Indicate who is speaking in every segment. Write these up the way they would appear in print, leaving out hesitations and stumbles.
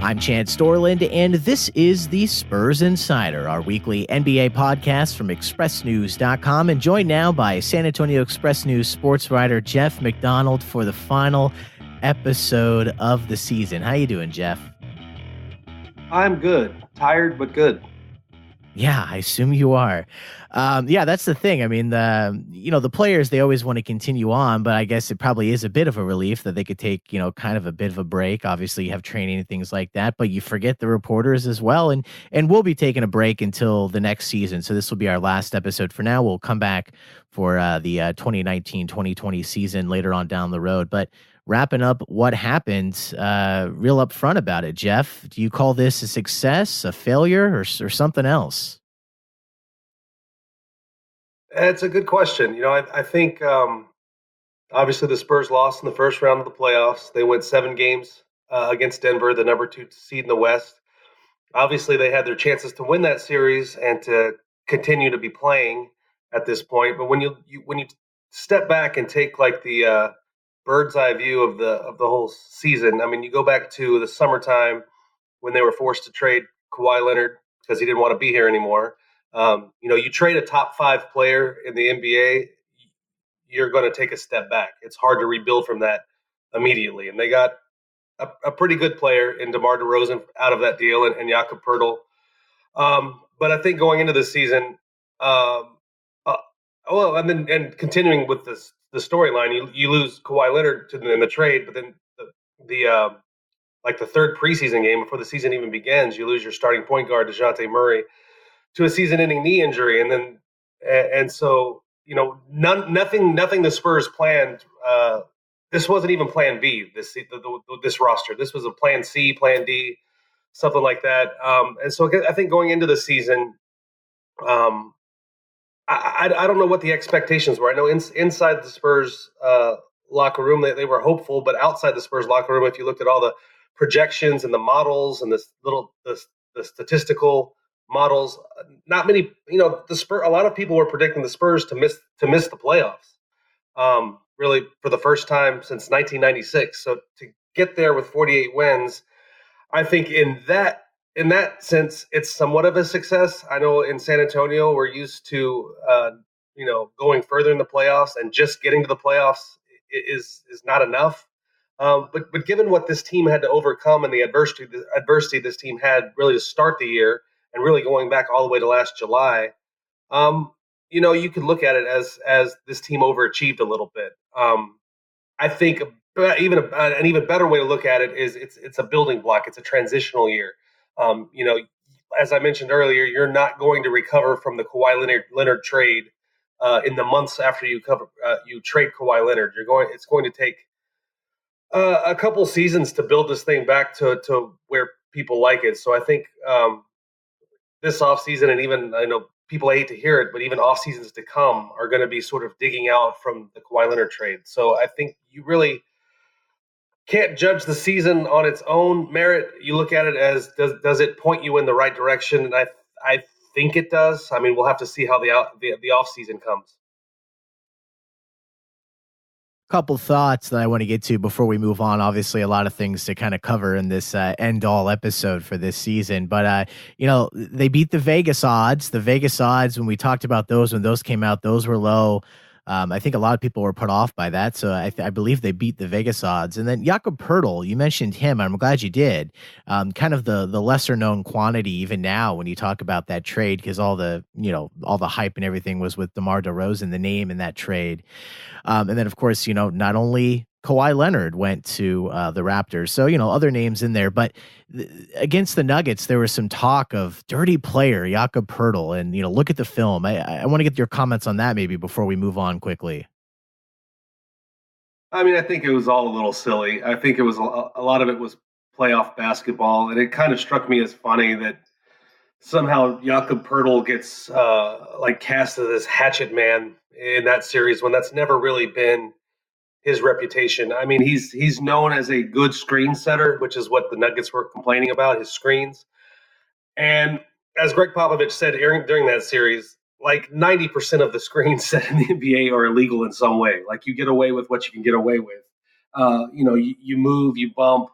Speaker 1: I'm Chad Storland, and this is the Spurs Insider, our weekly NBA podcast from ExpressNews.com, and joined now by San Antonio Express News sports writer Jeff McDonald for the final episode of the season. How you doing, Jeff?
Speaker 2: I'm good. Tired, but good.
Speaker 1: Yeah, I assume you are. That's the thing. I mean, the players, they always want to continue on, but I guess it probably is a bit of a relief that they could take, kind of a bit of a break. Obviously, you have training and things like that, but you forget the reporters as well. And we'll be taking a break until the next season. So this will be our last episode for now. We'll come back for the 2019-2020 season later on down the road. But wrapping up what happened, real upfront about it, Jeff. Do you call this a success, a failure, or something else?
Speaker 2: It's a good question. I think obviously the Spurs lost in the first round of the playoffs. They went 7 games against Denver, the number 2 seed in the West. Obviously, they had their chances to win that series and to continue to be playing at this point. But when you step back and take like the bird's eye view of the whole season, I mean, you go back to the summertime when they were forced to trade Kawhi Leonard because he didn't want to be here anymore. You trade a top 5 player in the NBA, you're going to take a step back. It's hard to rebuild from that immediately. And they got a pretty good player in DeMar DeRozan out of that deal and Jakob Poeltl. But I think going into the season, and continuing with the storyline, you lose Kawhi Leonard in the trade, but then the third preseason game before the season even begins, you lose your starting point guard DeJounte Murray to a season-ending knee injury, and so nothing the Spurs planned. This wasn't even Plan B. This roster. This was a Plan C, Plan D, something like that. And so I think going into the season, I don't know what the expectations were. I know inside the Spurs locker room they were hopeful, but outside the Spurs locker room, if you looked at all the projections and the models and the statistical models, not many. A lot of people were predicting the Spurs to miss the playoffs. Really, for the first time since 1996. So to get there with 48 wins, I think in that sense, it's somewhat of a success. I know in San Antonio, we're used to, going further in the playoffs, and just getting to the playoffs is not enough. But given what this team had to overcome and the adversity this team had really to start the year, and really going back all the way to last July, you could look at it as this team overachieved a little bit. I think an even better way to look at it is it's a building block. It's a transitional year. As I mentioned earlier, you're not going to recover from the Kawhi Leonard trade in the months after you trade Kawhi Leonard. It's going to take a couple seasons to build this thing back to where people like it. So I think this offseason, and even I know people hate to hear it, but even off seasons to come are going to be sort of digging out from the Kawhi Leonard trade. So I think you really can't judge the season on its own merit. You look at it as does it point you in the right direction? And I think it does. I mean, we'll have to see how the off season comes.
Speaker 1: Couple thoughts that I want to get to before we move on. Obviously, a lot of things to kind of cover in this end-all episode for this season. But, they beat the Vegas odds. The Vegas odds, when we talked about those, when those came out, those were low. I think a lot of people were put off by that. So I believe they beat the Vegas odds. And then Jakob Poeltl, you mentioned him. I'm glad you did. Kind of the lesser known quantity even now when you talk about that trade, because all the hype and everything was with DeMar DeRozan, the name in that trade. And then, of course, not only Kawhi Leonard went to the Raptors. So, other names in there. But against the Nuggets, there was some talk of dirty player, Jakob Poeltl. And, look at the film. I want to get your comments on that maybe before we move on quickly.
Speaker 2: I mean, I think it was all a little silly. I think it was a lot of it was playoff basketball. And it kind of struck me as funny that somehow Jakob Poeltl gets cast as this hatchet man in that series when that's never really been his reputation. I mean, he's known as a good screen setter, which is what the Nuggets were complaining about, his screens. And as Greg Popovich said during that series, like 90% of the screens set in the NBA are illegal in some way. Like you get away with what you can get away with. You move, you bump.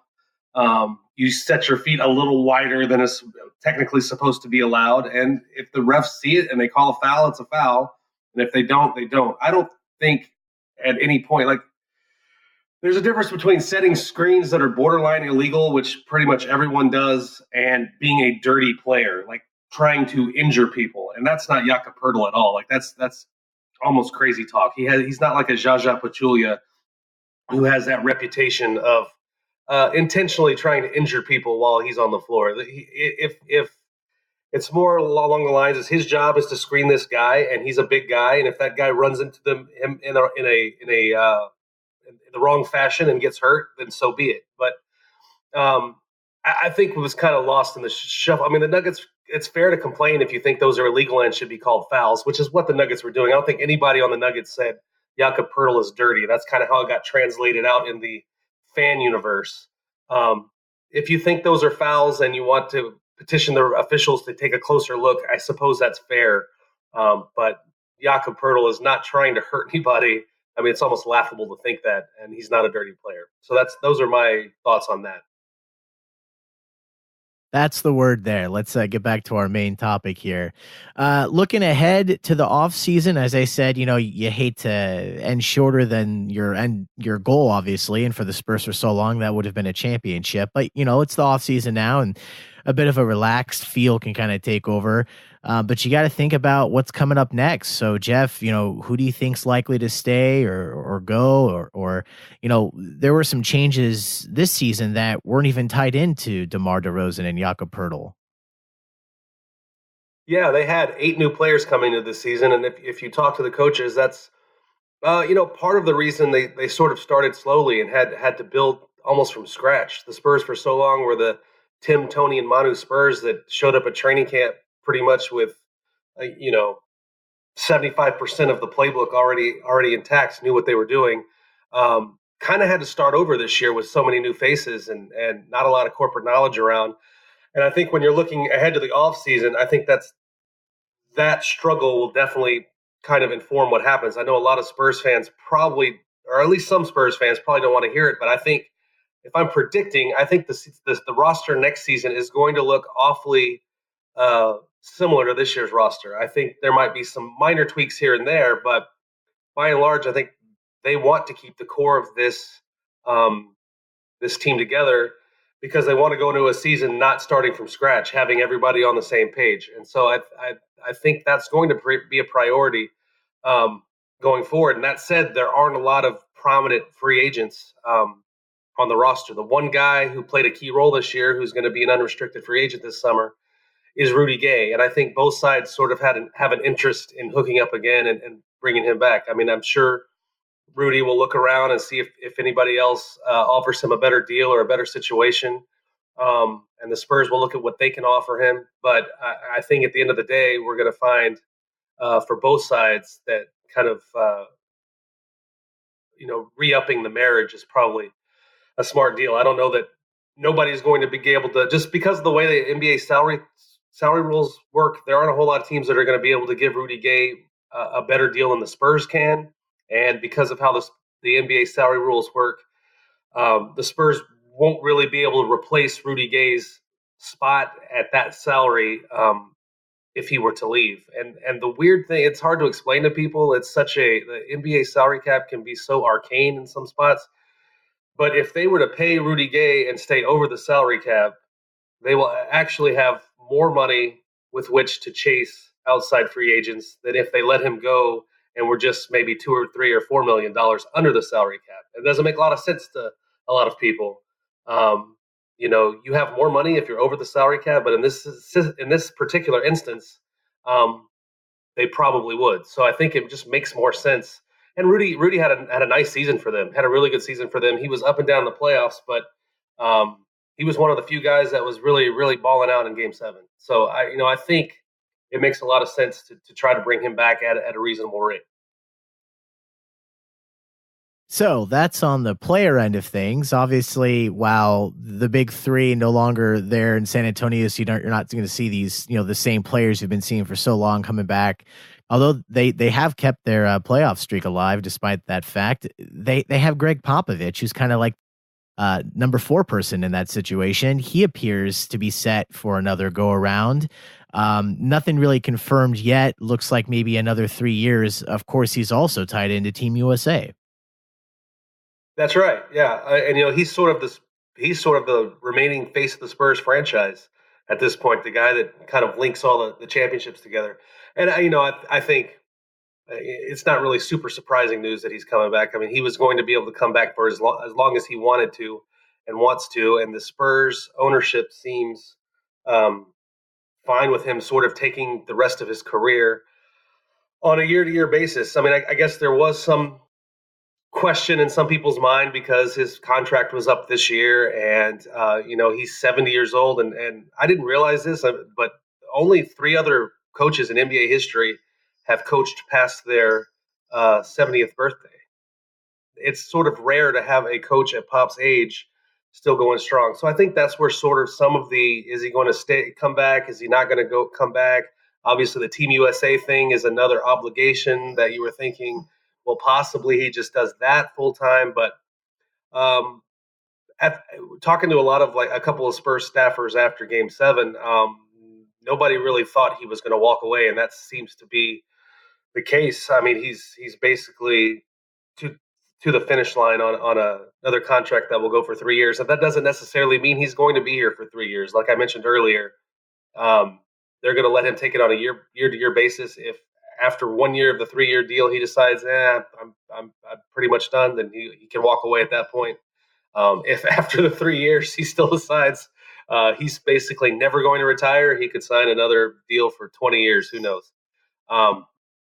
Speaker 2: you set your feet a little wider than is technically supposed to be allowed. And if the refs see it and they call a foul, it's a foul. And if they don't, they don't. I don't think at any point, like, there's a difference between setting screens that are borderline illegal, which pretty much everyone does, and being a dirty player, like trying to injure people. And that's not Jakob Poeltl at all. Like that's almost crazy talk. He's not like a Jaja Pachulia who has that reputation of intentionally trying to injure people while he's on the floor. If it's more along the lines as his job is to screen this guy, and he's a big guy, and if that guy runs into him in the wrong fashion and gets hurt, then so be it. But I think it was kind of lost in the shuffle. I mean, the Nuggets, it's fair to complain if you think those are illegal and should be called fouls, which is what the Nuggets were doing. I don't think anybody on the Nuggets said Jakob Poeltl is dirty. That's kind of how it got translated out in the fan universe. If you think those are fouls and you want to petition the officials to take a closer look, I suppose that's fair. But Jakob Poeltl is not trying to hurt anybody. I mean, it's almost laughable to think that, and he's not a dirty player. So those are my thoughts on that.
Speaker 1: That's the word there. Let's get back to our main topic here. Looking ahead to the off season, as I said, you hate to end shorter than your goal, obviously. And for the Spurs for so long, that would have been a championship. But, it's the off season now, and a bit of a relaxed feel can kind of take over. But you got to think about what's coming up next. So, Jeff, who do you think's likely to stay or go? Or there were some changes this season that weren't even tied into DeMar DeRozan and Jakob Poeltl.
Speaker 2: Yeah, they had 8 new players coming into this season, and if you talk to the coaches, that's part of the reason they sort of started slowly and had to build almost from scratch. The Spurs for so long were the Tim, Tony, and Manu Spurs that showed up at training camp pretty much with, 75% of the playbook already intact, knew what they were doing. Kind of had to start over this year with so many new faces and not a lot of corporate knowledge around. And I think when you're looking ahead to the offseason, I think that struggle will definitely kind of inform what happens. I know a lot of Spurs fans probably, or at least some Spurs fans probably don't want to hear it, but I think if I'm predicting, I think the roster next season is going to look awfully similar to this year's roster. I think there might be some minor tweaks here and there, but by and large, I think they want to keep the core of this team together because they want to go into a season not starting from scratch, having everybody on the same page. And so I think that's going to be a priority going forward. And that said, there aren't a lot of prominent free agents on the roster. The one guy who played a key role this year, who's going to be an unrestricted free agent this summer, is Rudy Gay. And I think both sides sort of have an interest in hooking up again and bringing him back. I mean, I'm sure Rudy will look around and see if anybody else offers him a better deal or a better situation. And the Spurs will look at what they can offer him. But I think at the end of the day, we're going to find for both sides that kind of, re-upping the marriage is probably a smart deal. I don't know that nobody's going to be able to, just because of the way the NBA salary rules work, there aren't a whole lot of teams that are going to be able to give Rudy Gay a better deal than the Spurs can. And because of how the NBA salary rules work, the Spurs won't really be able to replace Rudy Gay's spot at that salary if he were to leave. And the weird thing, it's hard to explain to people. It's the NBA salary cap can be so arcane in some spots. But if they were to pay Rudy Gay and stay over the salary cap, they will actually have more money with which to chase outside free agents than if they let him go and were just maybe $2 or $3 or $4 million under the salary cap. It doesn't make a lot of sense to a lot of people. You have more money if you're over the salary cap, but in this particular instance, they probably would. So I think it just makes more sense. And Rudy had a nice season for them, had a really good season for them. He was up and down in the playoffs, but he was one of the few guys that was really, really balling out in Game 7. So I think it makes a lot of sense to try to bring him back at a reasonable rate.
Speaker 1: So that's on the player end of things. Obviously, while the big three no longer there in San Antonio, so you're not going to see these, the same players you've been seeing for so long coming back. Although they have kept their playoff streak alive, despite that fact, they have Greg Popovich, who's kind of like number 4 person in that situation. He appears to be set for another go around. Nothing really confirmed yet. Looks like maybe another 3 years. Of course, he's also tied into Team USA.
Speaker 2: That's right. Yeah, and he's sort of the remaining face of the Spurs franchise at this point. The guy that kind of links all the championships together. And I think it's not really super surprising news that he's coming back. I mean, he was going to be able to come back for as long as he wanted to and wants to. And the Spurs ownership seems um, fine with him sort of taking the rest of his career on a year-to-year basis. I mean, I guess there was some question in some people's mind because his contract was up this year, and he's 70 years old, and I didn't realize this, but only 3 other coaches in NBA history have coached past their 70th birthday. It's sort of rare to have a coach at Pop's age still going strong. So I think that's where sort of some of the, is he going to come back? Is he not going to come back? Obviously, the Team USA thing is another obligation that you were thinking, well, possibly he just does that full time. But um, talking to a couple of Spurs staffers after Game 7, nobody really thought he was going to walk away, and that seems to be the case. I mean, he's basically to the finish line on another contract that will go for 3 years. And that doesn't necessarily mean he's going to be here for 3 years. Like I mentioned earlier, they're going to let him take it on a year-to-year basis. If after 1 year of the 3-year deal he decides, I'm pretty much done, then he can walk away at that point. If after the 3 years he still decides he's basically never going to retire, he could sign another deal for 20 years. Who knows?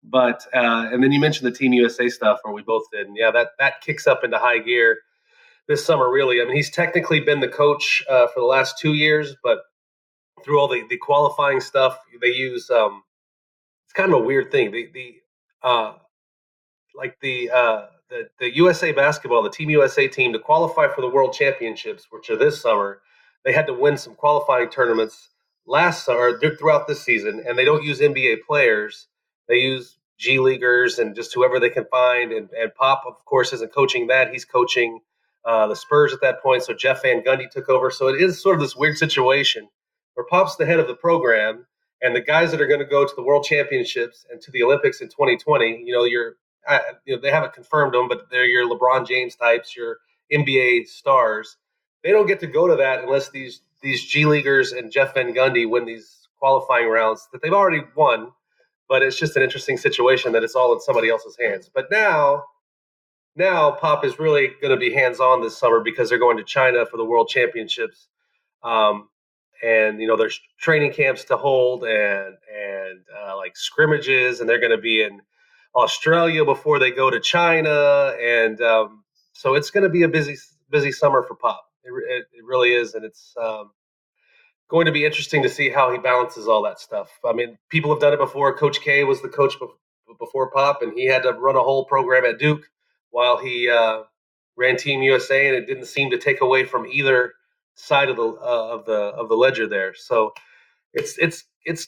Speaker 2: But and then you mentioned the Team USA stuff, or we both did, and yeah, that kicks up into high gear this summer. Really, I mean, he's technically been the coach for the last 2 years, but through all the qualifying stuff, they use it's kind of a weird thing. The USA basketball, the Team USA team, to qualify for the World Championships, which are this summer, they had to win some qualifying tournaments last summer throughout this season, and they don't use NBA players. They use G Leaguers and just whoever they can find. And Pop, of course, isn't coaching that. He's coaching the Spurs at that point. So Jeff Van Gundy took over. So it is sort of this weird situation where Pop's the head of the program, and the guys that are going to go to the World Championships and to the Olympics in 2020, they haven't confirmed them, but they're your LeBron James types, your NBA stars. They don't get to go to that unless these G Leaguers and Jeff Van Gundy win these qualifying rounds that they've already won. But it's just an interesting situation that it's all in somebody else's hands. But now Pop is really going to be hands-on this summer because they're going to China for the World Championships. And there's training camps to hold and like scrimmages, and they're going to be in Australia before they go to China. And so it's going to be a busy summer for Pop. It really is. And it's going to be interesting to see how he balances all that stuff. I mean, people have done it before. Coach K was the coach before Pop, and he had to run a whole program at Duke while he ran Team USA, and it didn't seem to take away from either side of the ledger there. So it's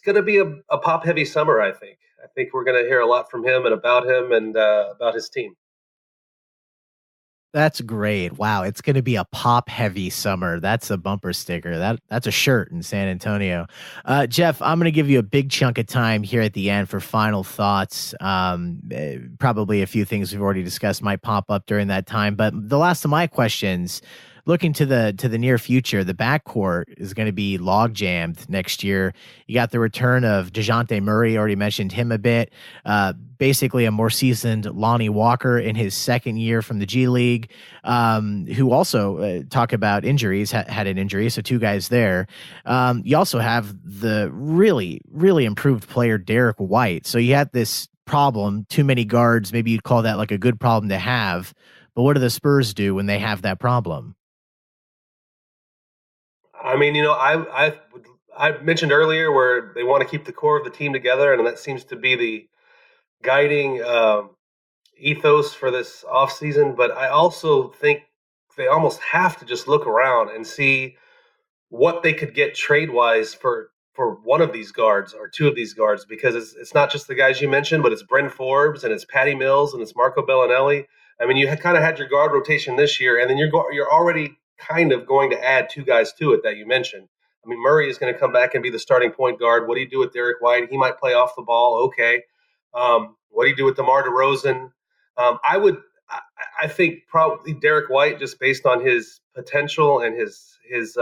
Speaker 2: going to be a Pop heavy summer. I think we're going to hear a lot from him and about his team.
Speaker 1: That's great. Wow, it's going to be a Pop heavy summer. That's a bumper sticker. That's a shirt in San Antonio. Jeff, I'm going to give you a big chunk of time here at the end for final thoughts. Probably a few things we've already discussed might pop up during that time, but the last of my questions, looking to the near future, the backcourt is going to be log jammed next year. You got the return of DeJounte Murray, already mentioned him a bit. Basically a more seasoned Lonnie Walker in his second year from the G League, who also talk about injuries, had an injury. So 2 guys there. You also have the really, really improved player, Derek White. So you had this problem, too many guards. Maybe you'd call that like a good problem to have. But what do the Spurs do when they have that problem?
Speaker 2: I mean, I mentioned earlier where they want to keep the core of the team together, and that seems to be the guiding ethos for this offseason. But I also think they almost have to just look around and see what they could get trade-wise for one of these guards or 2 of these guards, because it's not just the guys you mentioned, but it's Bryn Forbes and it's Patty Mills and it's Marco Bellinelli. I mean, you kind of had your guard rotation this year, and then you're already kind of going to add two guys to it that you mentioned. I mean, Murray is going to come back and be the starting point guard. What do you do with Derek White? He might play off the ball. Okay. What do you do with DeMar DeRozan? I think probably Derek White, just based on his potential and his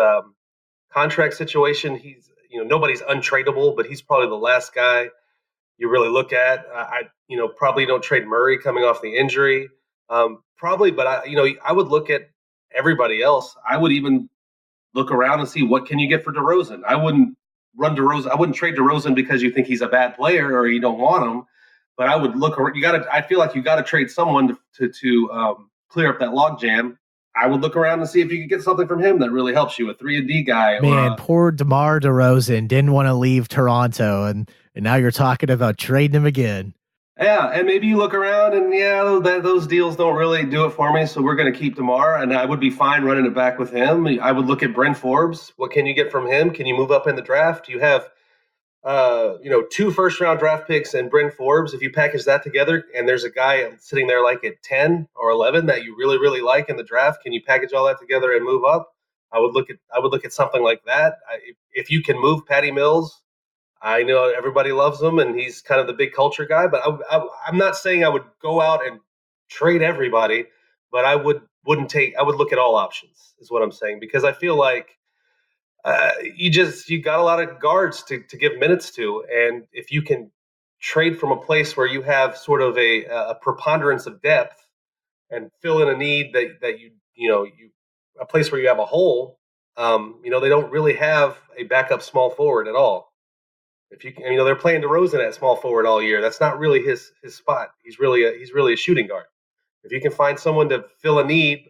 Speaker 2: contract situation. He's nobody's untradeable, but he's probably the last guy you really look at. Probably don't trade Murray coming off the injury. Probably, but I would look at everybody else. I would even look around and see what can you get for DeRozan. I wouldn't run DeRozan. I wouldn't trade DeRozan because you think he's a bad player or you don't want him. But I would look. I feel like you got to trade someone to clear up that logjam. I would look around and see if you could get something from him that really helps you, a 3-and-D guy.
Speaker 1: Man, poor DeMar DeRozan didn't want to leave Toronto, and now you're talking about trading him again.
Speaker 2: Yeah, and maybe you look around and those deals don't really do it for me, so we're going to keep DeMar, and I would be fine running it back with him. I would look at Bryn Forbes. What can you get from him? Can you move up in the draft? You have 2 first-round draft picks and Bryn Forbes. If you package that together and there's a guy sitting there like at 10 or 11 that you really, really like in the draft, can you package all that together and move up? I would look at something like that. If you can move Patty Mills, I know everybody loves him and he's kind of the big culture guy, but I'm not saying I would go out and trade everybody, but I would look at all options is what I'm saying, because I feel like you got a lot of guards to give minutes to, and if you can trade from a place where you have sort of a preponderance of depth and fill in a need that a place where you have a hole, they don't really have a backup small forward at all. If you they're playing DeRozan at small forward all year. That's not really his spot. He's really a shooting guard. If you can find someone to fill a need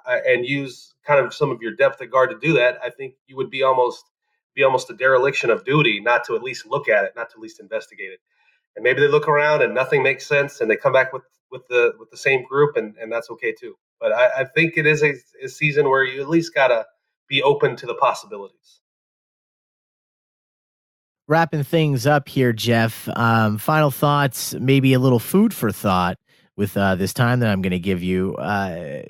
Speaker 2: and use kind of some of your depth at guard to do that, I think you would be almost a dereliction of duty not to at least look at it, not to at least investigate it. And maybe they look around and nothing makes sense, and they come back with the same group, and that's okay too. But I think it is a season where you at least gotta be open to the possibilities.
Speaker 1: Wrapping things up here, Jeff. Final thoughts, maybe a little food for thought with this time that I'm going to give you. I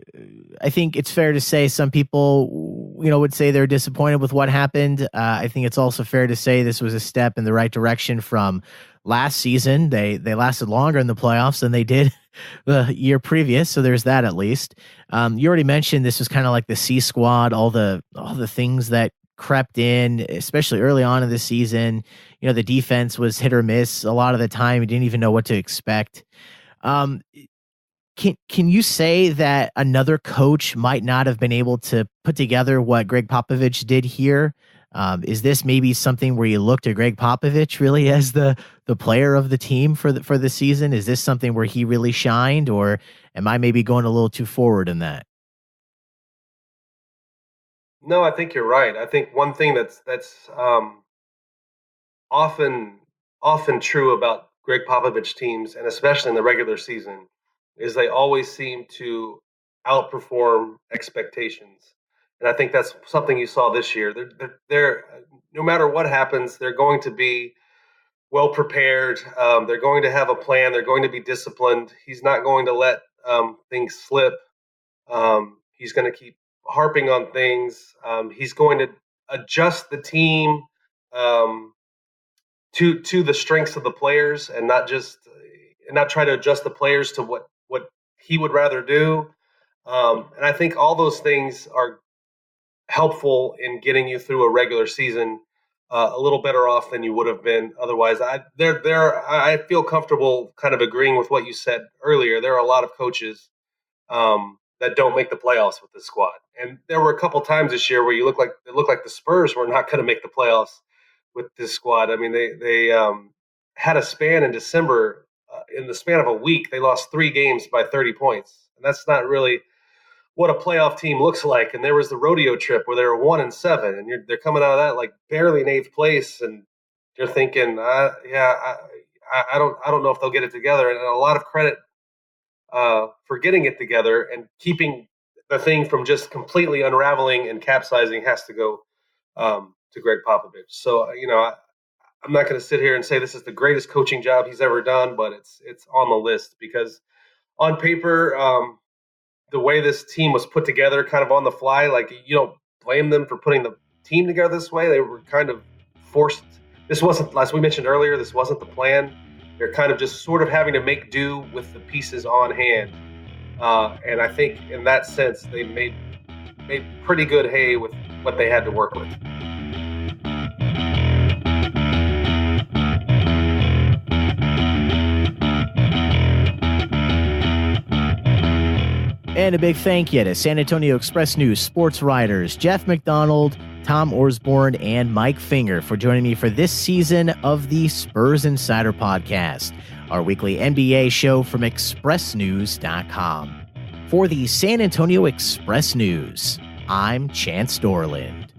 Speaker 1: think it's fair to say some people, would say they're disappointed with what happened. I think it's also fair to say this was a step in the right direction from last season. They lasted longer in the playoffs than they did the year previous, so there's that at least. You already mentioned this was kind of like the C squad, all the things that crept in, especially early on in the season. The defense was hit or miss a lot of the time. You didn't even know what to expect. Can you say that another coach might not have been able to put together what Greg Popovich did here? Is this maybe something where you look to Greg Popovich really as the player of the team for the season? Is this something where he really shined, or am I maybe going a little too forward in that?
Speaker 2: No, I think you're right. I think one thing that's often true about Greg Popovich teams, and especially in the regular season, is they always seem to outperform expectations. And I think that's something you saw this year. They're no matter what happens, they're going to be well prepared. They're going to have a plan. They're going to be disciplined. He's not going to let things slip. He's going to keep harping on things. He's going to adjust the team to the strengths of the players, and not try to adjust the players to what he would rather do. And I think all those things are helpful in getting you through a regular season a little better off than you would have been otherwise. I feel comfortable kind of agreeing with what you said earlier. There are a lot of coaches that don't make the playoffs with this squad, and there were a couple times this year where it looked like the Spurs were not going to make the playoffs with this squad. I mean, they had a span in December. In the span of a week, they lost 3 games by 30 points, and that's not really what a playoff team looks like. And there was the rodeo trip where they were 1-7, and they're coming out of that like barely in 8th place, and you're thinking, I don't know if they'll get it together. And a lot of credit for getting it together and keeping the thing from just completely unraveling and capsizing has to go to Greg Popovich. So I'm not going to sit here and say this is the greatest coaching job he's ever done, but it's on the list because on paper, the way this team was put together kind of on the fly. Like, you don't blame them for putting the team together this way. They were kind of forced. This wasn't, as we mentioned earlier, this wasn't the plan. They're kind of just sort of having to make do with the pieces on hand. And I think in that sense, they made pretty good hay with what they had to work with.
Speaker 1: And a big thank you to San Antonio Express News sports writers Jeff McDonald, Tom Orsborn, and Mike Finger for joining me for this season of the Spurs Insider Podcast, our weekly NBA show from expressnews.com. For the San Antonio Express News, I'm Chance Dorland.